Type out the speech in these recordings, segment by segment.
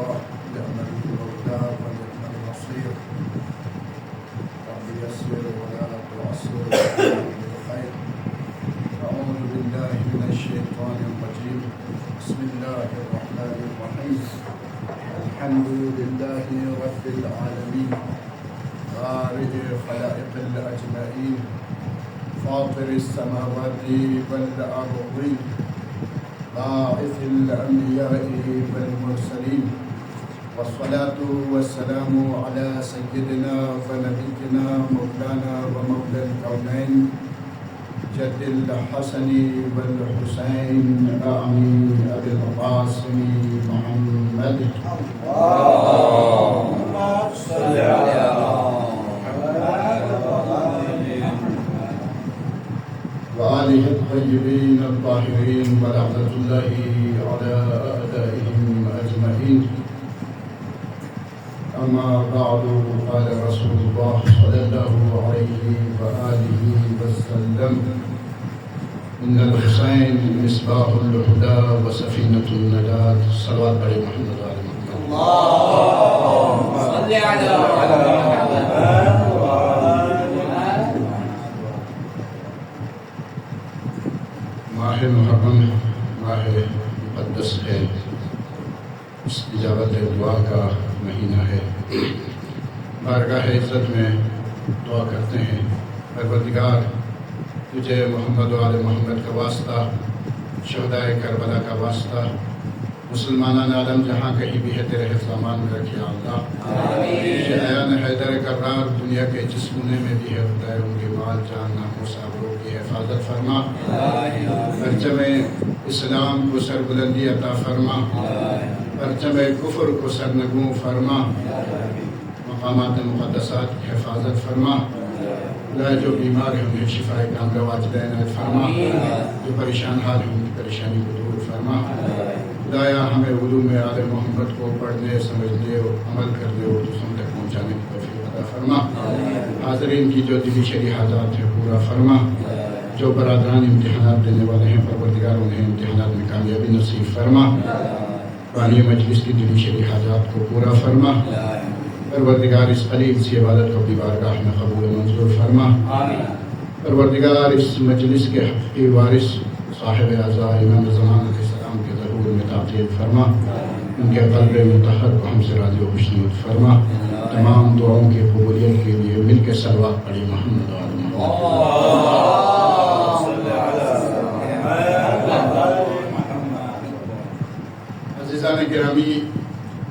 لأمل الهدى ونعم المصير. رب يسر ولا تعسر بالخير. أعوذ بالله من الشيطان الرجيم. بسم الله الرحمن الرحيم. الحمد لله رب العالمين خالق خلائق الأجمعين فاطر السماوات والأرضين باعث الأنبياء والمرسلين والصلاة والسلام على سيدنا ونبينا مولانا ومولى الكونين جد الحسن والحسين أعمي أبي القاسم محمد اللهم صل على وآله الطيبين الطاهرين ولعنة الله على أعدائهم أجمعين. أما بعد قال رسول الله صلى الله عليه وآله وسلم إن الحسين مصباح الهدى وسفينة النجاة. صلوات بڑے محمد علیہ محمد. اللهم صل على ماہ محرم ماہ مقدس ہے، استجابت دعا کا مہینہ ہے. بارگاہ عزت میں دعا کرتے ہیں پروردگار تجھے محمد و آل محمد کا واسطہ، شہدائے کربلا کا واسطہ، مسلمانان عالم جہاں کہیں بھی ہے تیرے حفظ امان میں رکھے اللہ. شایان حیدر کرار دنیا کے جس کونے میں بھی ہے خدائے ان کے مال جان ناموس آبرو کی حفاظت فرما. پرچم اسلام کو سربلندی عطا فرما، پرچم کفر کو سرنگوں فرما، مقامات مقدسات کی حفاظت فرما. خدا جو بیمار ہیں انہیں شفا کاملہ واجب عنایت فرما، جو پریشان حال ہیں ان کی پریشانی کو دور فرما. خدایا ہمیں علوم آل محمد کو پڑھنے، سمجھنے اور عمل کرنے اور دوسروں تک پہنچانے کی توفیق عطا فرما. حاضرین کی جو دلی شرعی حاجات ہے پورا فرما. جو برادران امتحانات دینے والے ہیں پروردگار انہیں امتحانات میں کامیابی نصیب فرما. بانی مجلس کی دلی شرعی حاجات کو پورا فرما. پروردگار اس قلیل سی عبادت کو اپنی بارگاہ میں قبول و منظور فرما. پروردگار اس مجلس کے حقیقی وارث صاحب اعضاء امام زمان علیہ السلام کے ظہور میں تعطیل فرما. ان کے قلب مطہر کو ہم سے راضی و خوشنود فرما. تمام دعاؤں کی قبولیت کے لیے مل کے صلوات پڑھی محمد و آل محمد. عزیزان گرامی،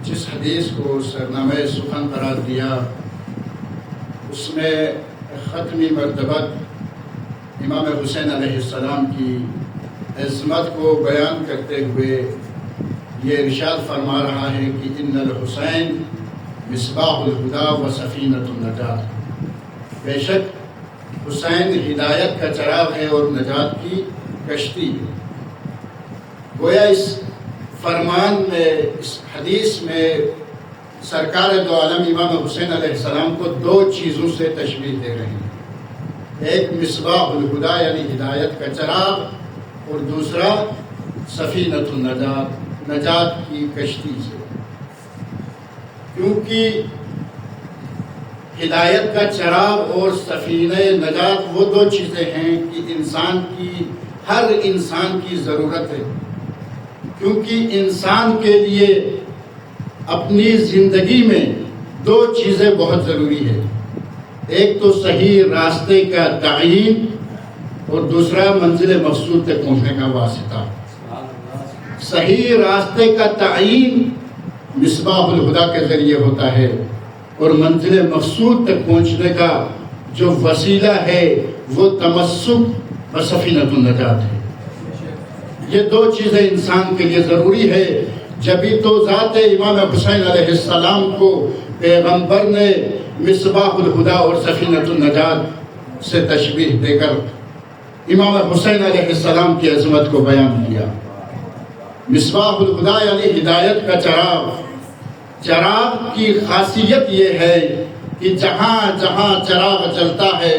جس حدیث کو سرنامہ سخن قرار دیا اس میں ختمی مرتبہ امام حسین علیہ السلام کی عظمت کو بیان کرتے ہوئے یہ ارشاد فرما رہا ہے کہ ان الحسین مصباح الہدی و سفینۃ النجات. بے شک حسین ہدایت کا چراغ ہے اور نجات کی کشتی ہے. گویا اس فرمان میں، اس حدیث میں سرکار دو عالم امام حسین علیہ السلام کو دو چیزوں سے تشبیہ دے رہے ہیں. ایک مصباح الہدی یعنی ہدایت کا چراغ، اور دوسرا سفینۃ النجات، نجات کی کشتی سے. کیونکہ ہدایت کا چراغ اور سفینہ نجات وہ دو چیزیں ہیں کہ ہر انسان کی ضرورت ہے. کیونکہ انسان کے لیے اپنی زندگی میں دو چیزیں بہت ضروری ہے. ایک تو صحیح راستے کا تعین اور دوسرا منزل مقصود تک پہنچنے کا واسطہ. صحیح راستے کا تعین مصباح الہدی کے ذریعے ہوتا ہے اور منزل مقصود تک پہنچنے کا جو وسیلہ ہے وہ تمسک و سفینۃ النجات ہے. یہ دو چیزیں انسان کے لیے ضروری ہے. جبھی تو ذات امام حسین علیہ السلام کو پیغمبر نے مصباح الہدی اور سفینۃ النجات سے تشبیہ دے کر امام حسین علیہ السلام کی عظمت کو بیان کیا. مصباح الہدی یعنی ہدایت کا چراغ. چراغ کی خاصیت یہ ہے کہ جہاں جہاں چراغ جلتا ہے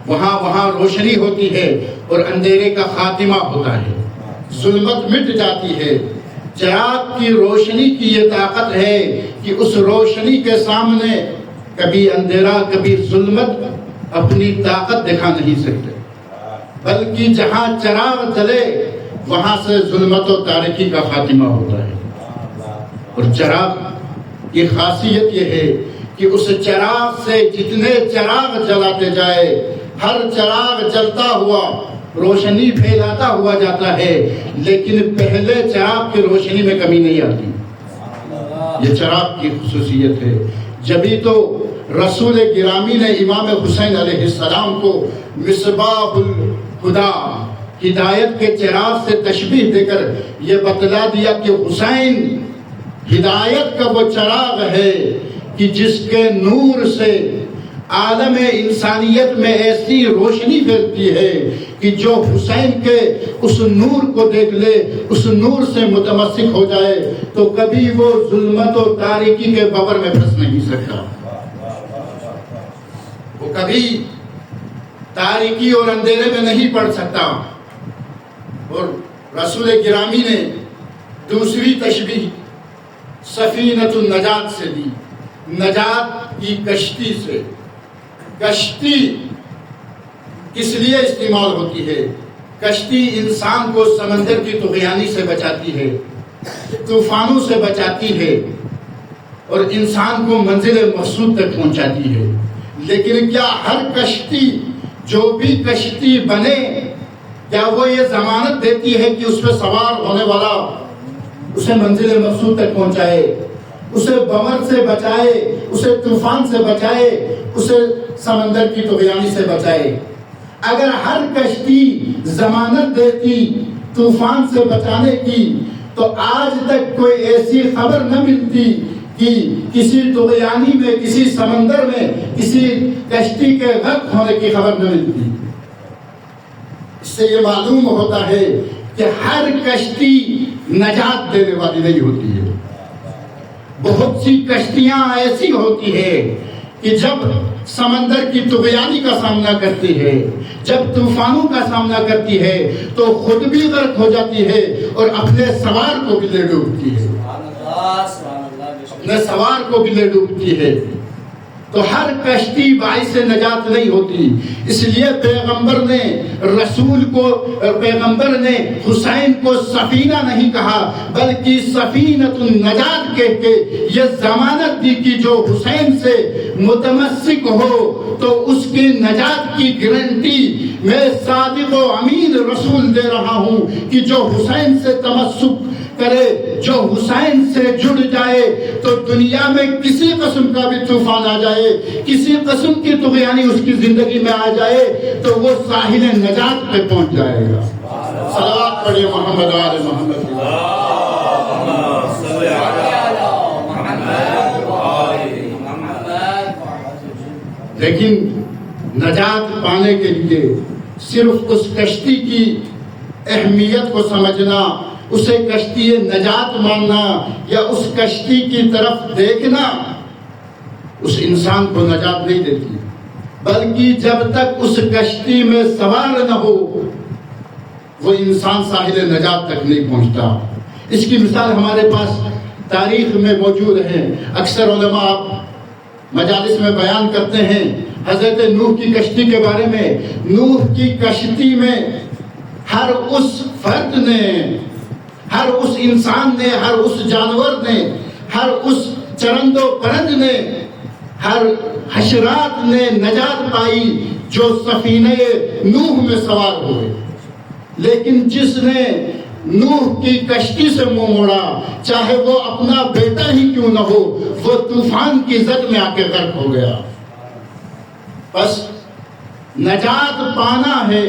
وہاں روشنی ہوتی ہے اور اندھیرے کا خاتمہ ہوتا ہے. ظلمت مٹ جاتی ہے چراغ کی روشنی کی یہ طاقت ہے کہ اس روشنی کے سامنے کبھی اندھیرا کبھی ظلمت اپنی طاقت دکھا نہیں سکتے، بلکہ جہاں چراغ جلے وہاں سے ظلمت و تاریکی کا خاتمہ ہوتا ہے۔ اور چراغ کی خاصیت یہ ہے کہ اس چراغ سے جتنے چراغ جلاتے جائے، ہر چراغ جلتا ہوا روشنی پھیلاتا ہوا جاتا ہے، لیکن پہلے چراغ کی روشنی میں کمی نہیں آتی۔ یہ چراغ کی خصوصیت ہے۔ جبھی تو رسول گرامی نے امام حسین علیہ السلام کو مصباح الہدیٰ، ہدایت کے چراغ سے تشبیہ دے کر یہ بتلا دیا کہ حسین ہدایت کا وہ چراغ ہے کہ جس کے نور سے عالم انسانیت میں ایسی روشنی پھیلتی ہے کہ جو حسین کے اس نور کو دیکھ لے، اس نور سے متمسک ہو جائے تو کبھی وہ ظلمت و تاریکی کے ببر میں پھنس نہیں سکتا، وہ کبھی تاریکی اور اندھیرے میں نہیں پڑ سکتا۔ اور رسول گرامی نے دوسری تشبیہ سفینۃ النجات سے دی، نجات کی کشتی سے۔ کشتی کس لیے استعمال ہوتی ہے؟ کشتی انسان کو سمندر کی طغیانی سے بچاتی ہے، طوفانوں سے بچاتی ہے اور انسان کو منزل مقصود تک پہنچاتی ہے۔ لیکن کیا ہر کشتی، جو بھی کشتی بنے، کیا وہ یہ ضمانت دیتی ہے کہ اس پہ سوار ہونے والا اسے منزل مقصود تک پہنچائے، اسے بمر سے بچائے، اسے طوفان سے بچائے، اسے سمندر کی طغیانی سے بچائے؟ اگر ہر کشتی ضمانت دیتی طوفان سے بچانے کی تو آج تک کوئی ایسی خبر نہ ملتی کہ کسی طغیانی میں، کسی سمندر میں کسی کشتی کے غرق ہونے کی خبر نہ ملتی۔ اس سے یہ معلوم ہوتا ہے کہ ہر کشتی نجات دینے والی نہیں ہوتی ہے۔ بہت سی کشتیاں ایسی ہوتی ہے کہ جب سمندر کی طغیانی کا سامنا کرتی ہے، جب طوفانوں کا سامنا کرتی ہے تو خود بھی غرق ہو جاتی ہے اور اپنے سوار کو بھی لے ڈوبتی ہے، اپنے سوار کو بھی لے ڈوبتی ہے۔ تو ہر کشتی باعث نجات نہیں ہوتی، اس لیے پیغمبر نے حسین کو سفینہ نہیں کہا بلکہ سفینۃ النجات کہہ کے یہ ضمانت دی کہ جو حسین سے متمسک ہو تو اس کی نجات کی گارنٹی میں صادق و امین رسول دے رہا ہوں کہ جو حسین سے تمسک کرے، جو حسین سے جڑ جائے تو دنیا میں کسی قسم کا بھی طوفان آ جائے، کسی قسم کی طغیانی اس کی زندگی میں آ جائے تو وہ ساحل نجات پہ پہنچ جائے گا۔ صلوات پڑھیے محمد آل محمد۔ لیکن نجات پانے کے لیے صرف اس کشتی کی اہمیت کو سمجھنا، اسے کشتی نجات ماننا یا اس کشتی کی طرف دیکھنا اس انسان کو نجات نہیں دیتی، بلکہ جب تک اس کشتی میں سوار نہ ہو وہ انسان ساحل نجات تک نہیں پہنچتا۔ اس کی مثال ہمارے پاس تاریخ میں موجود ہے۔ اکثر علماء مجالس میں بیان کرتے ہیں حضرت نوح کی کشتی کے بارے میں۔ نوح کی کشتی میں ہر اس فرد نے، ہر اس انسان نے، ہر اس جانور نے، ہر اس چرند و پرند نے، ہر حشرات نے نجات پائی جو سفینہ نوح میں سوار ہوئے۔ لیکن جس نے نوح کی کشتی سے منہ موڑا، چاہے وہ اپنا بیٹا ہی کیوں نہ ہو، وہ طوفان کی زد میں آ کے غرق ہو گیا۔ بس نجات پانا ہے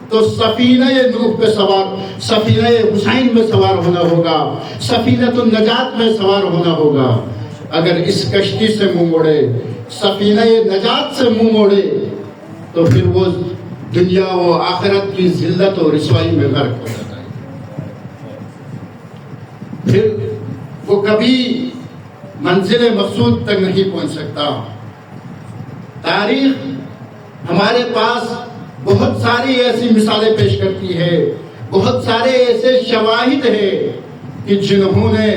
تو سفینہ نوح پہ سوار، سفینہ حسین میں سوار ہونا ہوگا، سفینۃ النجات میں سوار ہونا ہوگا۔ اگر اس کشتی سے منہ موڑے، سفینہ نجات سے منہ موڑے تو پھر وہ دنیا و آخرت کی ذلت و رسوائی میں غرق ہو جاتا ہے۔ پھر وہ کبھی منزل مقصود تک نہیں پہنچ سکتا۔ تاریخ ہمارے پاس بہت ساری ایسی مثالیں پیش کرتی ہے، بہت سارے ایسے شواہد ہیں کہ جنہوں نے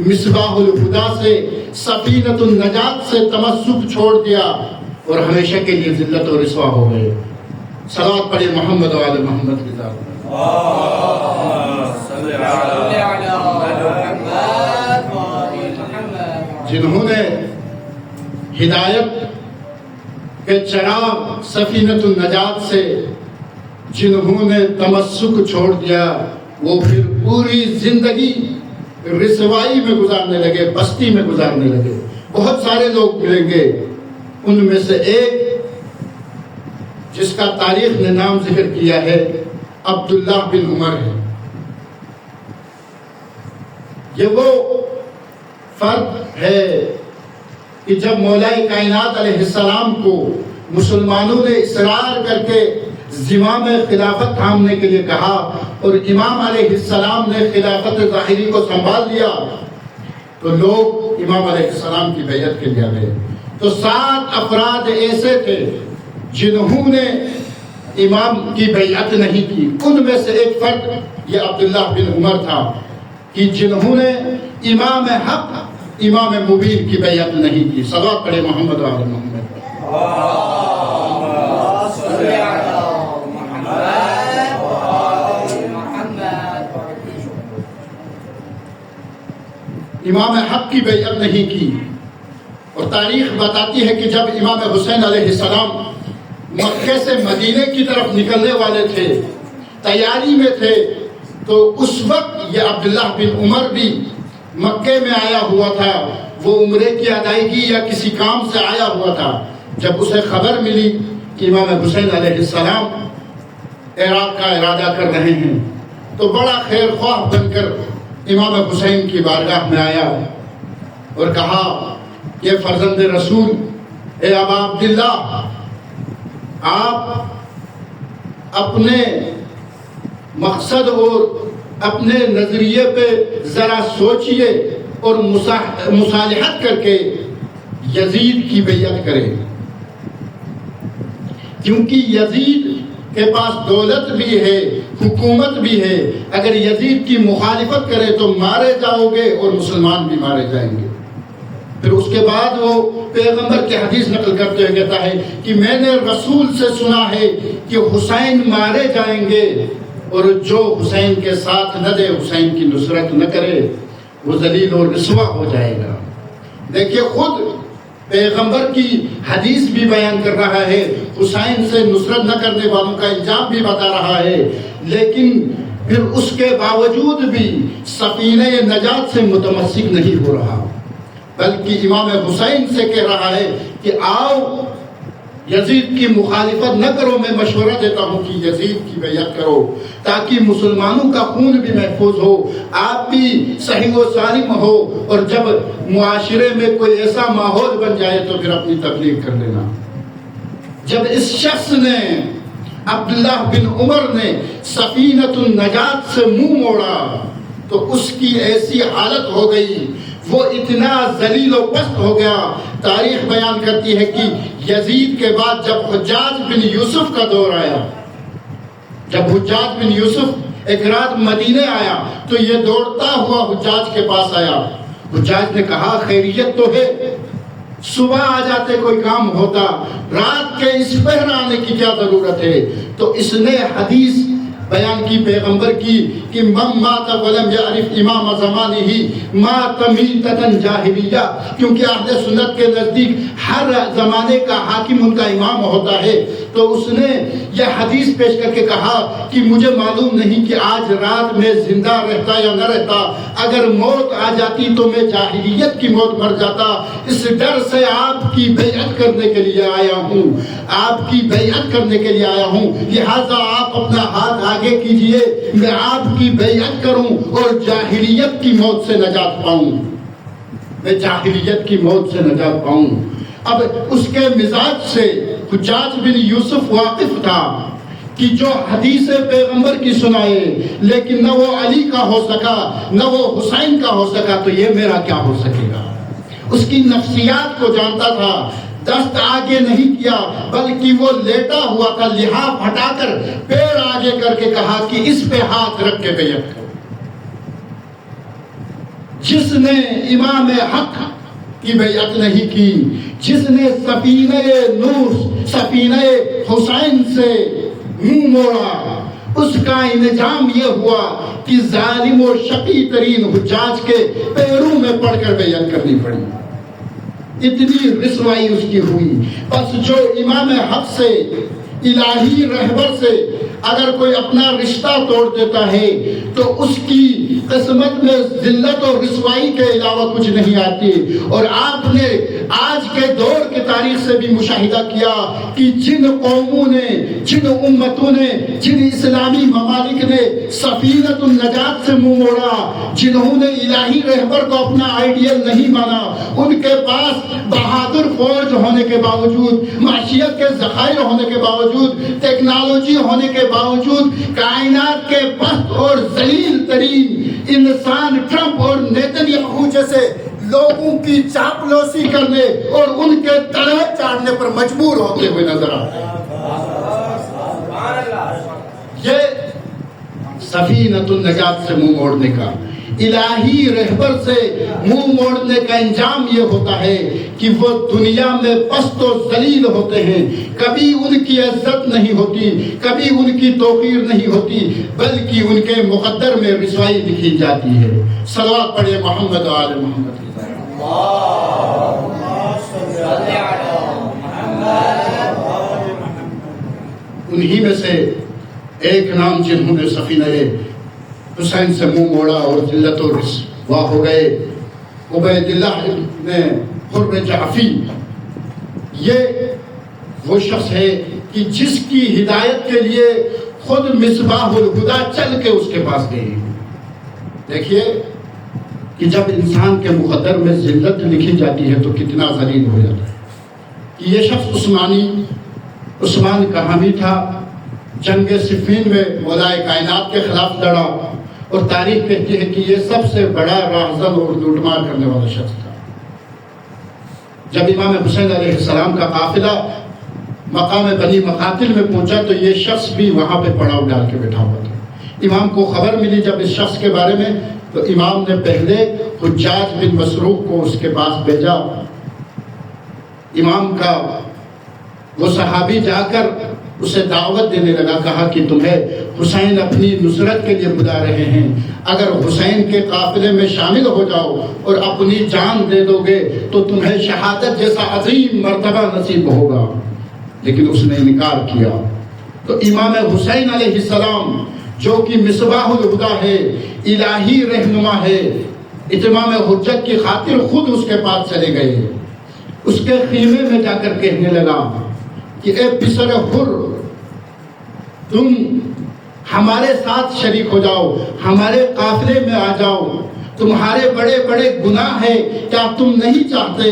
مصباح الہدا سے سفینۃ النجات سے تمسک چھوڑ دیا اور ہمیشہ کے لیے ذلت و رسوا ہو گئے۔ صلوات پڑھے محمد و آل محمد کی ذات میں۔ جنہوں نے ہدایت کے چراغ سفینۃ النجات سے جنہوں نے تمسک چھوڑ دیا، وہ پھر پوری زندگی رسوائی میں گزارنے لگے، بستی میں گزارنے لگے۔ بہت سارے لوگ ملیں گے، ان میں سے ایک جس کا تاریخ نے نام ذکر کیا ہے عبداللہ بن عمر ہے۔ یہ وہ فرق ہے کہ جب مولا کائنات علیہ السلام کو مسلمانوں نے اصرار کر کے زمام خلافت تھامنے کے لیے کہا اور امام علیہ السلام نے خلافت ظاہری کو سنبھال لیا، تو لوگ امام علیہ السلام کی بیعت کے لیے گئے۔ تو 7 افراد ایسے تھے جنہوں نے امام کی بیعت نہیں کی۔ ان میں سے ایک فرد یہ عبداللہ بن عمر تھا کہ جنہوں نے امام حق امام مبین کی بیعت نہیں کی۔ صلوات پڑھے محمد و آل محمد۔ امام حق کی بیعت نہیں کی، اور تاریخ بتاتی ہے کہ جب امام حسین علیہ السلام مکے سے مدینے کی طرف نکلنے والے تھے، تیاری میں تھے، تو اس وقت یہ عبداللہ بن عمر بھی مکے میں آیا ہوا تھا۔ وہ عمرے کی ادائیگی یا کسی کام سے آیا ہوا تھا۔ جب اسے خبر ملی کہ امام حسین علیہ السلام عراق کا ارادہ کر رہے ہیں، تو بڑا خیر خواہ بن کر امام حسین کی بارگاہ میں آیا اور کہا کہ فرزند رسول، اے ابا عبداللہ، آپ اپنے مقصد اور اپنے نظریے پہ ذرا سوچئے اور مصالحت کر کے یزید کی بیعت کریں، کیونکہ یزید کے پاس دولت بھی ہے، حکومت بھی ہے۔ اگر یزید کی مخالفت کرے تو مارے جاؤ گے اور مسلمان بھی مارے جائیں گے۔ پھر اس کے بعد وہ پیغمبر کی حدیث نقل کرتے ہوئے کہتا ہے کہ میں نے رسول سے سنا ہے کہ حسین مارے جائیں گے، اور جو حسین کے ساتھ نہ دے، حسین کی نصرت نہ کرے، وہ ذلیل اور رسوا ہو جائے گا۔ دیکھیے، خود پیغمبر کی حدیث بھی بیان کر رہا ہے، حسین سے نصرت نہ کرنے والوں کا انجام بھی بتا رہا ہے، لیکن پھر اس کے باوجود بھی سفینہ نجات سے متمسک نہیں ہو رہا، بلکہ امام حسین سے کہہ رہا ہے کہ آؤ یزید کی مخالفت نہ کرو، میں مشورہ دیتا ہوں کہ یزید کی بیعت کرو تاکہ مسلمانوں کا خون بھی محفوظ ہو، آپ بھی صحیح و سالم ہو، اور جب معاشرے میں کوئی ایسا ماحول بن جائے تو پھر اپنی تبلیغ کر لینا۔ جب اس شخص نے، عبداللہ بن عمر نے، سفینۃ النجات سے منہ موڑا تو اس کی ایسی حالت ہو گئی، وہ اتنا ذلیل و پست ہو گیا۔ تاریخ بیان کرتی ہے کہ یزید کے بعد جب حجاج بن یوسف کا دور آیا، جب حجاج بن یوسف ایک رات مدینے آیا تو یہ دوڑتا ہوا حجاج کے پاس آیا۔ حجاج نے کہا خیریت تو ہے، صبح آ جاتے کوئی کام ہوتا، رات کے اس پہر آنے کی کیا ضرورت ہے؟ تو اس نے حدیث بیان کی پیغمبر کی کہ من مات ولم یعرف امام زمانہ مات میتۃ جاہلیہ، کیونکہ اہل سنت کے نزدیک ہر زمانے کا حاکم ان کا امام ہوتا ہے۔ تو اس نے یہ حدیث پیش کر کے کہا کہ مجھے معلوم نہیں کہ آج رات میں زندہ رہتا یا نہ رہتا، اگر موت آ جاتی تو میں جاہلیت کی موت مر جاتا، اس ڈر سے آپ کی بیعت کرنے کے لیے آیا ہوں، آپ کی بیعت کرنے کے لیے آیا ہوں، لہٰذا آپ اپنا ہاتھ آگے کیجئے، میں آپ کی بیعت کروں اور جاہلیت کی موت سے نجات پاؤں، میں جاہلیت کی موت سے نجات پاؤں۔ اب اس کے مزاج سے حجاج بن یوسف واقف تھا کہ جو حدیث پیغمبر کی سنائے لیکن نہ وہ علی کا ہو سکا نہ وہ حسین کا ہو سکا، تو یہ میرا کیا ہو سکے گا؟ اس کی نفسیات کو جانتا تھا، دست آگے نہیں کیا بلکہ وہ لیٹا ہوا تھا، لحاف ہٹا کر پیر آگے کر کے کہا کہ اس پہ ہاتھ رکھ کے بیعت کرو۔ جس نے امام حق کی بیعت نہیں کی، جس نے سفینہ نور سفینہ حسین سے منہ موڑا، اس کا انجام یہ ہوا کہ ظالم و شقی ترین حجاج کے پیروں میں پڑ کر بیعت کرنی پڑی۔ اتنی رسوائی اس کی ہوئی۔ بس جو امام حق سے، الہی رہبر سے اگر کوئی اپنا رشتہ توڑ دیتا ہے تو اس کی قسمت میں ذلت اور رسوائی کے علاوہ کچھ نہیں آتی۔ اور آپ نے آج کے دور کے تاریخ سے بھی مشاہدہ کیا کہ جن قوموں نے، جن امتوں نے، جن اسلامی ممالک نے سفینۃ النجات سے منہ موڑا، جنہوں نے الہی رہبر کو اپنا آئیڈیل نہیں مانا، ان کے پاس بہادر فوج ہونے کے باوجود، معیشت کے ذخائر ہونے کے باوجود، ٹیکنالوجی ہونے کے باوجود، کائنات کے پست اور ذلیل ترین انسان ٹرمپ اور نیتنیاہو جیسے لوگوں کی چاپلوسی کرنے اور ان کے تلوے چاڑنے پر مجبور ہوتے ہوئے نظر آتے ہیں۔ یہ سفینۃ النجات سے منہ موڑنے کا، الہی رہبر سے منہ موڑنے کا انجام یہ ہوتا ہے کہ وہ دنیا میں پست و ذلیل ہوتے ہیں، کبھی ان کی عزت نہیں ہوتی، کبھی ان کی توقیر نہیں ہوتی، بلکہ ان کے مقدر میں رسوائی لکھی جاتی ہے۔ صلوات پڑھے محمد و آل محمد۔ انہی میں سے ایک نام جنہوں نے سفینہ حسین سے منہ موڑا اور ذلت و رسوا ہو گئے، عبید اللہ نے حر جعفی۔ یہ وہ شخص ہے کہ جس کی ہدایت کے لیے خود مصباح الہدیٰ چل کے اس کے پاس گئے۔ دیکھیے کہ جب انسان کے مقدر میں ذلت لکھی جاتی ہے تو کتنا ذلیل ہو جاتا ہے۔ کہ یہ شخص عثمان کا حامی تھا، جنگ صفین میں مولائے کائنات کے خلاف لڑا، اور تاریخ کہتی ہے کہ یہ سب سے بڑا راہزن اور لوٹمار کرنے والا شخص تھا۔ جب امام حسین علیہ السلام کا قافلہ مقام بنی مقاتل میں پہنچا تو یہ شخص بھی وہاں پہ پڑاؤ ڈال کے بیٹھا ہوا تھا۔ امام کو خبر ملی جب اس شخص کے بارے میں، تو امام نے پہلے حجاج بن مسروق کو اس کے پاس بھیجا۔ امام کا وہ صحابی جا کر اسے دعوت دینے لگا، کہا کہ تمہیں حسین اپنی نصرت کے لیے بلا رہے ہیں، اگر حسین کے قافلے میں شامل ہو جاؤ اور اپنی جان دے دو گے تو تمہیں شہادت جیسا عظیم مرتبہ نصیب ہوگا۔ لیکن اس نے انکار کیا۔ تو امام حسین علیہ السلام جو کہ مصباح الہدیٰ ہے، الہی رہنما ہے، اتمام حجت کی خاطر خود اس کے پاس چلے گئے۔ اس کے خیمے میں جا کر کہنے لگا کہ اے پسر حر، تم ہمارے ساتھ شریک ہو جاؤ، ہمارے قافلے میں آ جاؤ، تمہارے بڑے بڑے گناہ ہیں، کیا تم نہیں چاہتے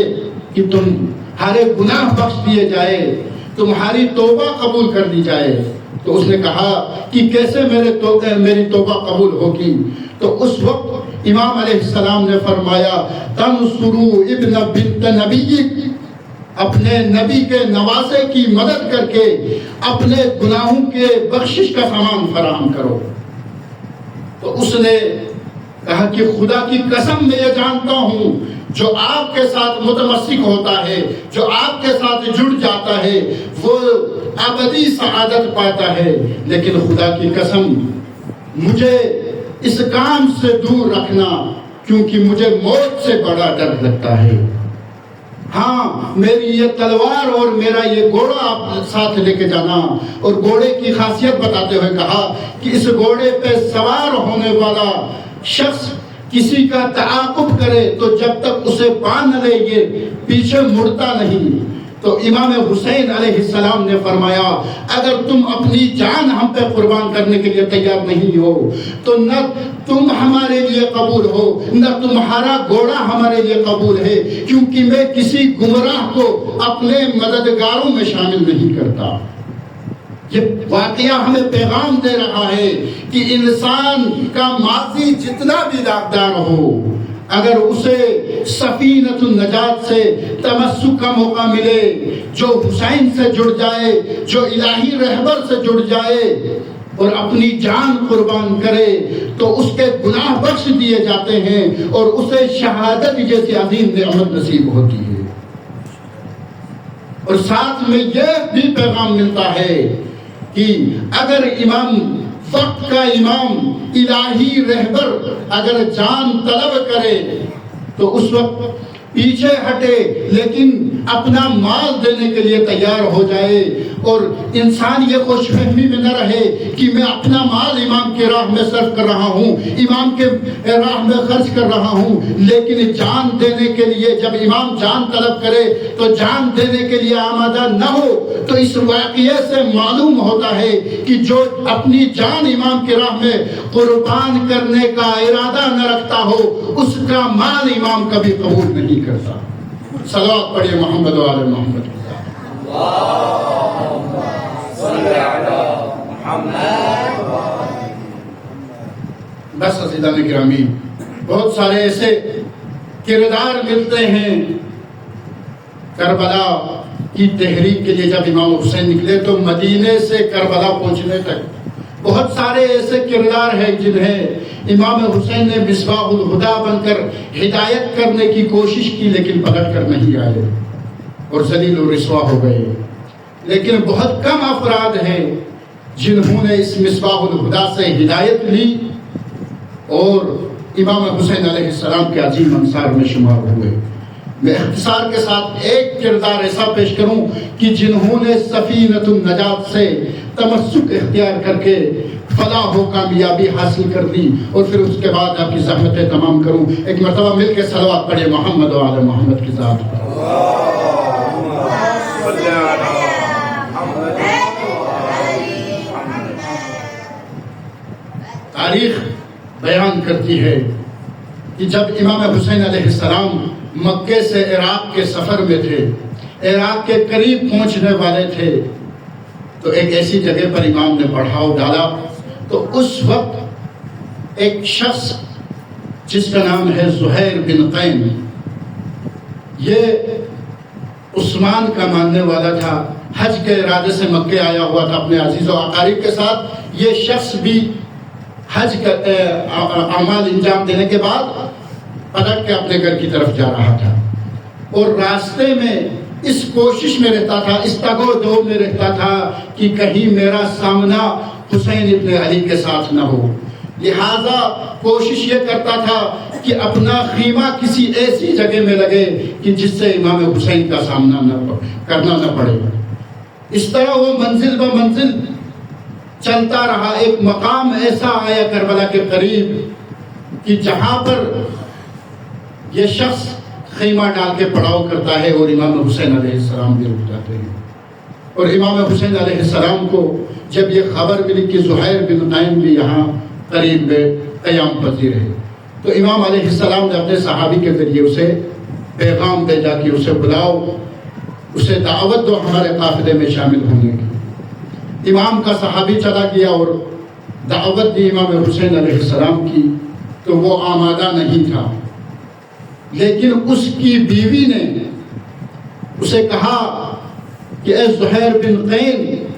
کہ تمہارے گناہ بخش دیے جائے، تمہاری توبہ قبول کر دی جائے؟ تو اس نے کہا کہ کیسے میری توبہ قبول ہوگی؟ تو اس وقت امام علیہ السلام نے فرمایا، تنصروا ابن بنت نبیک، اپنے نبی کے نواسے کی مدد کر کے اپنے گناہوں کے بخشش کا سامان فراہم کرو۔ تو اس نے کہا کہ خدا کی قسم میں یہ جانتا ہوں، جو آپ کے ساتھ متمسک ہوتا ہے، جو آپ کے ساتھ جڑ جاتا ہے، وہ ابدی سعادت پاتا ہے، لیکن خدا کی قسم مجھے اس کام سے دور رکھنا، کیونکہ مجھے موت سے بڑا ڈر لگتا ہے۔ ہاں، میری یہ تلوار اور میرا یہ گھوڑا آپ ساتھ لے کے جانا۔ اور گھوڑے کی خاصیت بتاتے ہوئے کہا کہ اس گھوڑے پہ سوار ہونے والا شخص کسی کا تعاقب کرے تو جب تک اسے باندھ لے یہ پیچھے مڑتا نہیں۔ تو امام حسین علیہ السلام نے فرمایا، اگر تم اپنی جان ہم پہ قربان کرنے کے لیے تیار نہیں ہو تو نہ تم ہمارے لیے قبول ہو، نہ تمہارا گھوڑا ہمارے لیے قبول ہے، کیونکہ میں کسی گمراہ کو اپنے مددگاروں میں شامل نہیں کرتا۔ یہ واقعہ ہمیں پیغام دے رہا ہے کہ انسان کا ماضی جتنا بھی داغدار ہو، اگر اسے سفینۃ النجات سے تمسک کا موقع ملے، جو حسین سے جڑ جائے، جو الہی رہبر سے جڑ جائے، اور اپنی جان قربان کرے تو اس کے گناہ بخش دیے جاتے ہیں اور اسے شہادت جیسی عظیم نعمت نصیب ہوتی ہے۔ اور ساتھ میں یہ بھی پیغام ملتا ہے کہ اگر امام وقت کا امام الہی رہبر اگر جان طلب کرے تو اس وقت پیچھے ہٹے لیکن اپنا مال دینے کے لیے تیار ہو جائے، اور انسان یہ خوش فہمی میں نہ رہے کہ میں اپنا مال امام کی راہ میں صرف کر رہا ہوں، امام کے راہ میں خرچ کر رہا ہوں، لیکن جان دینے کے لیے جب امام جان طلب کرے تو جان دینے کے لیے آمادہ نہ ہو، تو اس واقعے سے معلوم ہوتا ہے کہ جو اپنی جان امام کی راہ میں قربان کرنے کا ارادہ نہ رکھتا ہو اس کا مال امام کبھی قبول نہیں کرتا۔ صلوات پڑھیے محمد و آل محمد کی ذات۔ اللهم صل على محمد۔ بس عزیزان گرامی، بہت سارے ایسے کردار ملتے ہیں۔ کربلا کی تحریک کے لیے جب امام حسین نکلے تو مدینے سے کربلا پہنچنے تک بہت سارے ایسے کردار ہیں جنہیں امام حسین نے مصباح الہدیٰ بن کر ہدایت کرنے کی کوشش کی، لیکن پلٹ کر نہیں آئے اور ذلیل و رسوا ہو گئے۔ لیکن بہت کم افراد ہیں جنہوں نے اس مصباح الہدیٰ سے ہدایت لی اور امام حسین علیہ السلام کے عظیم انصار میں شمار ہوئے۔ میں اختصار کے ساتھ ایک کردار ایسا پیش کروں کہ جنہوں نے سفینۃ النجات سے تمسک اختیار کر کے فلاح و کامیابی حاصل کر لی، اور پھر اس کے بعد آپ کی زحمتیں تمام کروں۔ ایک مرتبہ مل کے صلوات پڑھے محمد و آل محمد کی ذات پر۔ تاریخ بیان کرتی ہے کہ جب امام حسین علیہ السلام مکے سے عراق کے سفر میں تھے، عراق کے قریب پہنچنے والے تھے، تو ایک ایسی جگہ پر امام نے پڑھاؤ ڈالا تو اس وقت ایک شخص جس کا نام ہے زہیر بن قین، یہ عثمان کا ماننے والا تھا، حج کے ارادے سے مکے آیا ہوا تھا اپنے عزیز و اقارب کے ساتھ۔ یہ شخص بھی حج کا اعمال انجام دینے کے بعد پلٹ کے اپنے گھر کی طرف جا رہا تھا، اور راستے میں اس کوشش میں رہتا تھا، اس تگ و دو میں رہتا تھا کہ کہیں میرا سامنا حسین ابن علی کے ساتھ نہ ہو، لہذا کوشش یہ کرتا تھا کہ اپنا خیمہ کسی ایسی جگہ میں لگے کہ جس سے امام حسین کا سامنا کرنا نہ پڑے۔ اس طرح وہ منزل بہ منزل چلتا رہا۔ ایک مقام ایسا آیا کربلا کے قریب کہ جہاں پر یہ شخص خیمہ ڈال کے پڑاؤ کرتا ہے اور امام حسین علیہ السلام بھی رک جاتے ہیں۔ اور امام حسین علیہ السلام کو جب یہ خبر ملی کہ زہیر بن قین بھی یہاں قریب میں قیام پذیر ہے، تو امام علیہ السلام نے اپنے صحابی کے ذریعے اسے پیغام بھیجا کہ اسے بلاؤ، اسے دعوت دو ہمارے قافلے میں شامل ہونے کی۔ امام کا صحابی چلا گیا اور دعوت دی امام حسین علیہ السلام کی، تو وہ آمادہ نہیں تھا، لیکن اس کی بیوی نے اسے کہا کہ اے زہیر بن قین،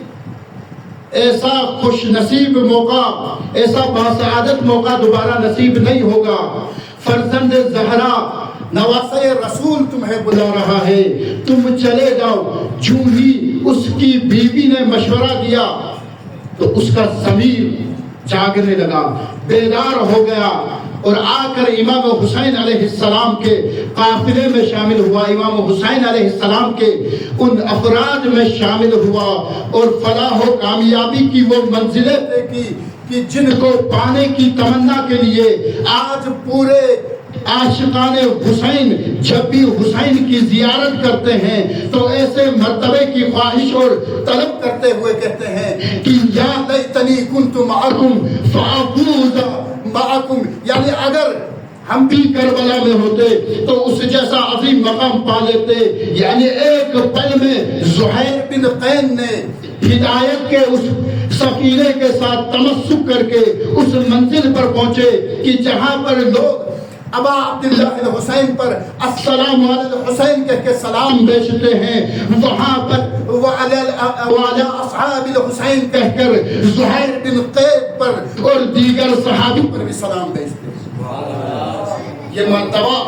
ایسا خوش نصیب موقع، ایسا باسعادت موقع دوبارہ نصیب نہیں ہوگا۔ فرزند زہرا نواسۂ رسول تمہیں بلا رہا ہے، تم چلے جاؤ۔ جو ہی اس کی بیوی نے مشورہ دیا تو اس کا ضمیر جاگنے لگا، بیدار ہو گیا، اور آ کر امام حسین علیہ السلام کے قافلے میں شامل ہوا، امام حسین علیہ السلام کے ان افراد میں شامل ہوا، اور فلاح و کامیابی کی وہ منزلیں دیکھی کہ جن کو پانے کی تمنا کے لیے آج پورے عاشقان حسین جب بھی حسین کی زیارت کرتے ہیں تو ایسے مرتبے کی خواہش اور طلب کرتے ہوئے کہتے ہیں کہ یا لیتنی کنت معکم فافوز معکم، یعنی اگر ہم بھی کربلا میں ہوتے تو اس جیسا عظیم مقام پا لیتے۔ یعنی ایک پل میں زہیر بن قین نے ہدایت کے اس سفینے کے ساتھ تمسک کر کے اس منزل پر پہنچے کہ جہاں پر لوگ ابا عبداللہ الحسین پر السلام علی الحسین کہہ کے سلام بھیجتے ہیں، وہاں پر وعلی اصحاب الحسین کہہ کر زہیر بن قیب پر اور دیگر صحابی پر بھی سلام بھیجتے ہیں۔ یہ مرتبہ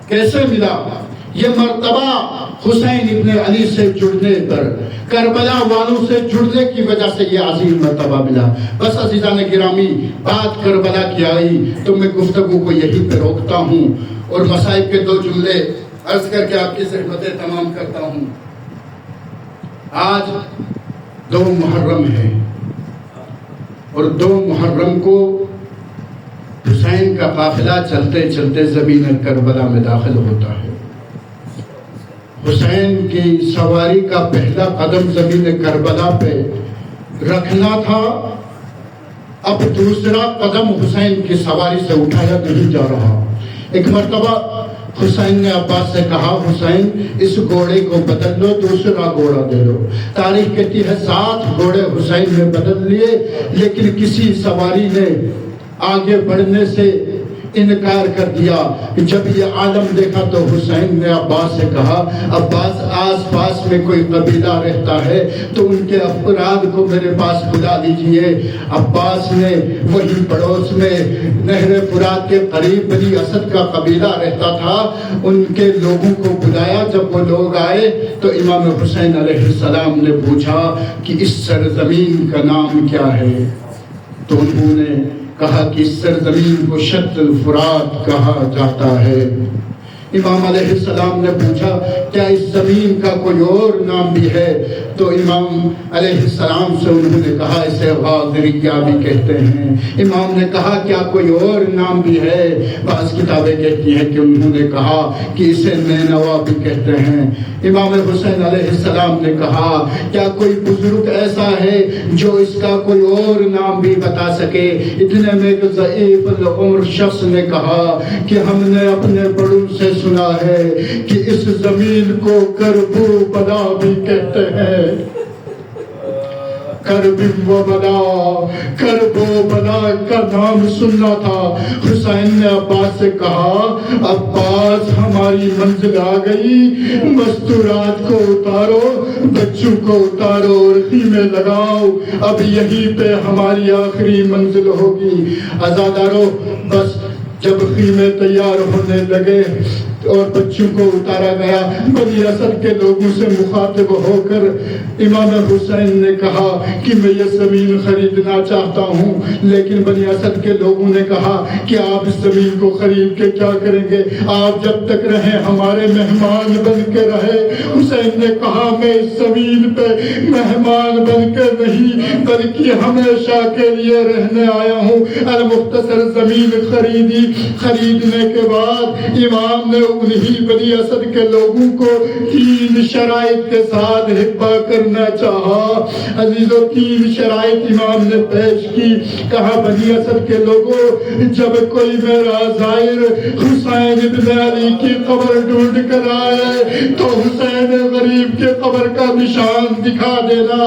کیسے ملا؟ یہ مرتبہ حسین ابن علی سے جڑنے پر، کربلا والوں سے جڑنے کی وجہ سے یہ عظیم مرتبہ ملا۔ بس عزیزان گرامی، بات کربلا کی آئی تو میں گفتگو کو یہیں پہ روکتا ہوں اور مصائب کے 2 جملے عرض کر کے آپ کی خدمتیں تمام کرتا ہوں۔ آج 2 محرم ہے اور 2 محرم کو حسین کا قافلہ چلتے چلتے زمین کربلا میں داخل ہوتا ہے۔ حسین کی سواری کا پہلا قدم زمین کربلا پہ رکھنا تھا، اب دوسرا قدم حسین کی سواری سے اٹھایا نہیں جا رہا۔ ایک مرتبہ حسین نے عباس سے کہا، حسین اس گھوڑے کو بدل لو، دوسرا گھوڑا دے دو۔ تاریخ کہتی ہے 7 گھوڑے حسین نے بدل لیے، لیکن کسی سواری نے آگے بڑھنے سے انکار کر دیا۔ جب یہ عالم دیکھا تو حسین نے عباس سے کہا، عباس آس پاس میں کوئی قبیلہ رہتا ہے تو ان کے افراد کو میرے پاس بلا دیجئے۔ عباس نے وہی پڑوس میں نہر فرات کے قریب بنی اسد کا قبیلہ رہتا تھا، ان کے لوگوں کو بلایا۔ جب وہ لوگ آئے تو امام حسین علیہ السلام نے پوچھا کہ اس سرزمین کا نام کیا ہے؟ تو انہوں نے کہا کہ اس سرزمین کو شط الفرات کہا جاتا ہے۔ امام علیہ السلام نے پوچھا کیا اس زمین کا کوئی اور نام بھی ہے؟ تو امام علیہ السلام سے انہوں نے کہا اسے غادریہ بھی کہتے ہیں۔ امام نے کہا کیا کوئی اور نام بھی ہے؟ بعض کتابیں کہتی ہیں کہ انہوں نے کہا کہ اسے نینوا بھی کہتے ہیں۔ امام حسین علیہ السلام نے کہا کیا کوئی بزرگ ایسا ہے جو اس کا کوئی اور نام بھی بتا سکے؟ اتنے میں ایک ضعیف العمر شخص نے کہا کہ ہم نے اپنے بڑوں سے سنا ہے کہ اس زمین کو کربو بلا بھی کہتے ہیں۔ کرب و بلا، کرب و بلا کا نام سننا تھا۔ حسین نے عباس سے کہا عباس ہماری منزل آ گئی، مستورات کو اتارو، بچوں کو اتارو اور خیمے لگاؤ، اب یہیں پہ ہماری آخری منزل ہوگی۔ عزادارو، بس جب خیمے تیار ہونے لگے اور بچوں کو اتارا گیا، بنی اسد کے لوگوں سے مخاطب ہو کر امام حسین نے کہا کہ میں یہ زمین خریدنا چاہتا ہوں، لیکن بنی اسد کے لوگوں نے کہا کہ آپ اس زمین کو خرید کے کیا کریں گے؟ آپ جب تک رہیں ہمارے مہمان بن کے رہے۔ حسین نے کہا میں اس زمین پہ مہمان بن کے نہیں بلکہ ہمیشہ کے لیے رہنے آیا ہوں۔ المختصر زمین خریدنے کے بعد امام نے انہی بنی اسد کے لوگوں کو 3 شرائط کے ساتھ حبا کرنا چاہا۔ عزیزو 3 شرائط امام نے پیش کی۔ کہا بنی اسد کے لوگوں، جب کوئی میرا زائر حسین ابن علی کی قبر ڈھونڈ کر آئے تو حسین غریب کے قبر کا نشان دکھا دینا،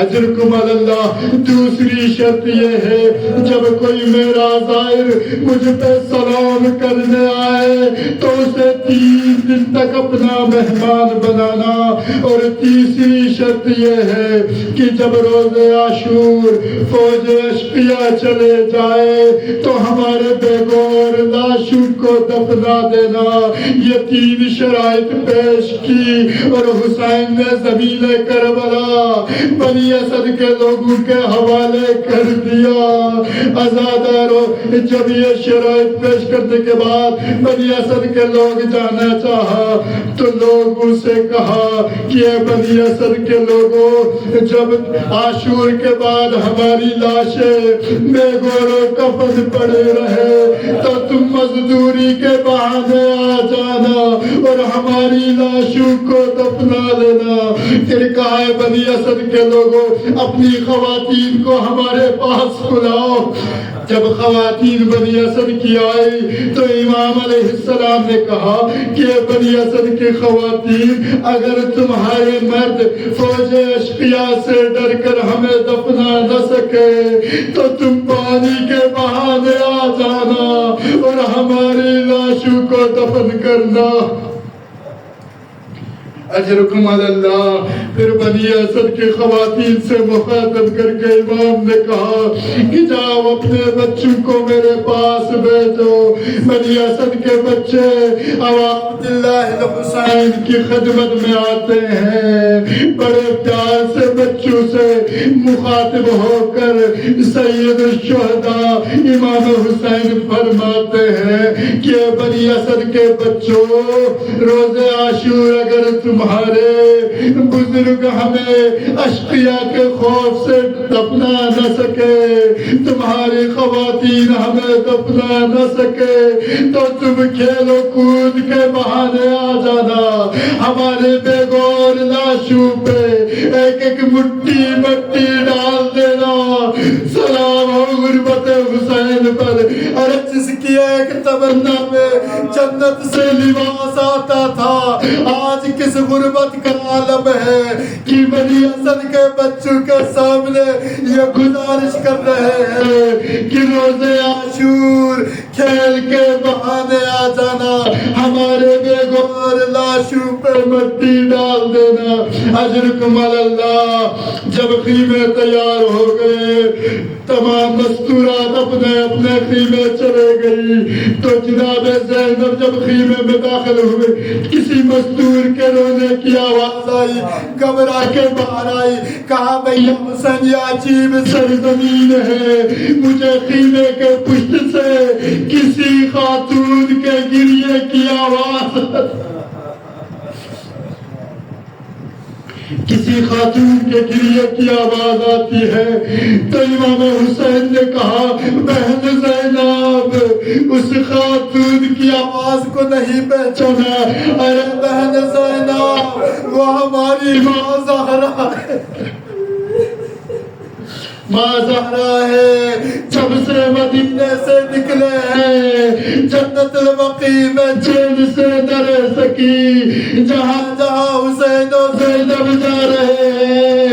اجرکم اللہ۔ دوسری شرط یہ ہے جب کوئی میرا زائر مجھ پہ سلام کرنے آئے تو اسے 3 دن تک اپنا مہمان بنانا، اور تیسری شرط یہ ہے کہ جب روز عاشور فوج اشقیاء چلے جائے تو ہمارے بے گور لاشوں کو دفنا دینا۔ یہ 3 شرائط پیش کی اور حسین نے زمین کربلا بنی اسد کے لوگوں کے حوالے کر دیا۔ عزادارو، جب یہ شرائط پیش کرنے کے بعد بنی اسد کے لوگ جانا چاہا تو لوگوں سے کہا کہ اے بنی اسد کے لوگوں، جب عاشور کے بعد ہماری لاشیں بے گور و کفن پڑے رہے تو تم مزدوری کے بہانے آ جانا اور ہماری لاشوں کو دفنا لینا۔ پھر کہا ہے بنی اسد کے لوگوں، اپنی خواتین کو ہمارے پاس بلاؤ۔ جب خواتین بنی اسد کی آئی تو امام علیہ السلام نے کہا کہ بنی اسد کی خواتین اگر تمہارے مرد فوج اشقیاء سے ڈر کر ہمیں دفنا نہ سکے تو تم پانی کے بہانے آ جانا اور ہماری لاشوں کو دفن کرنا، اجرکم علی اللہ۔ پھر بنی اسد کی خواتین سے مخاطب کر کے امام نے کہا کہ جاؤ اپنے بچوں کو میرے پاس بھیجو۔ بنی اسد کے بچے عبداللہ الحسین کی خدمت میں آتے ہیں، بڑے پیار سے بچوں سے مخاطب ہو کر سید الشہداء امام حسین فرماتے ہیں کہ بنی اسد کے بچوں، روز عاشور اگر تمہارے بزرگ ہمیں اشقیاء کے خوف سے دفنا نہ سکے، تمہاری خواتین ہمیں دفنا نہ سکے تو تم کھیلو کود کے بہانے آ جانا، ہمارے بے گور لاشوں پہ ایک ایک مٹی ڈال دینا، سلام ہو غربت حسین پر۔ اور جس کی ایک تمنا میں جنت سے لباس آتا تھا، آج کس غربت کا عالم ہے کہ بنی اسد کے بچوں کے سامنے یہ گزارش کر رہے ہیں کہ روز عاشور کھیل کے بہانے آ جانا، ہمارے بے گور لاشوں پہ مٹی ڈال دینا، اجرکم علی اللہ۔ جب خیمے تیار ہو گئے، تمام مستورات اپنے اپنے خیمے چلے گئی، تو جناب زینب جب خیمے میں داخل ہوئے، کسی مستور کے رونے کی آواز آئی، گھبرا کے باہر آئی، کہا بھیا حسین یہ عجیب سرزمین ہے، مجھے خیمے کے پشت سے کسی خاتون کے گریے کی آواز، کسی خاتون کے گریے کی آواز آتی ہے۔ تو امام حسین نے کہا بہن زینب اس خاتون کی آواز کو نہیں پہچانا، ارے بہن زینب وہ ہماری ماں زہرا ہے، ماں زہرا ہے، جب سے مدینے سے نکلے ہیں جنت البقیع میں چین سے نہ رہ سکی، جہاں جہاں حسین و زینب جا رہے ہیں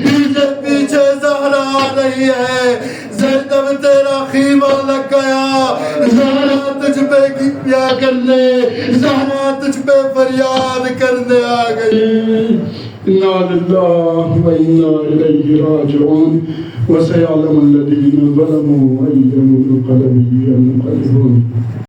پیچھے پیچھے زہرا آ رہی ہے، زینب تیرا خیمہ لگ گیا، زہرا تجھ پہ کیا کرنے، زہرا تجھ پہ فریاد کرنے آ گئی۔ انا للہ و انا الیہ راجعون وسيعلم الذين ظلموا أي منقلب ينقلبون۔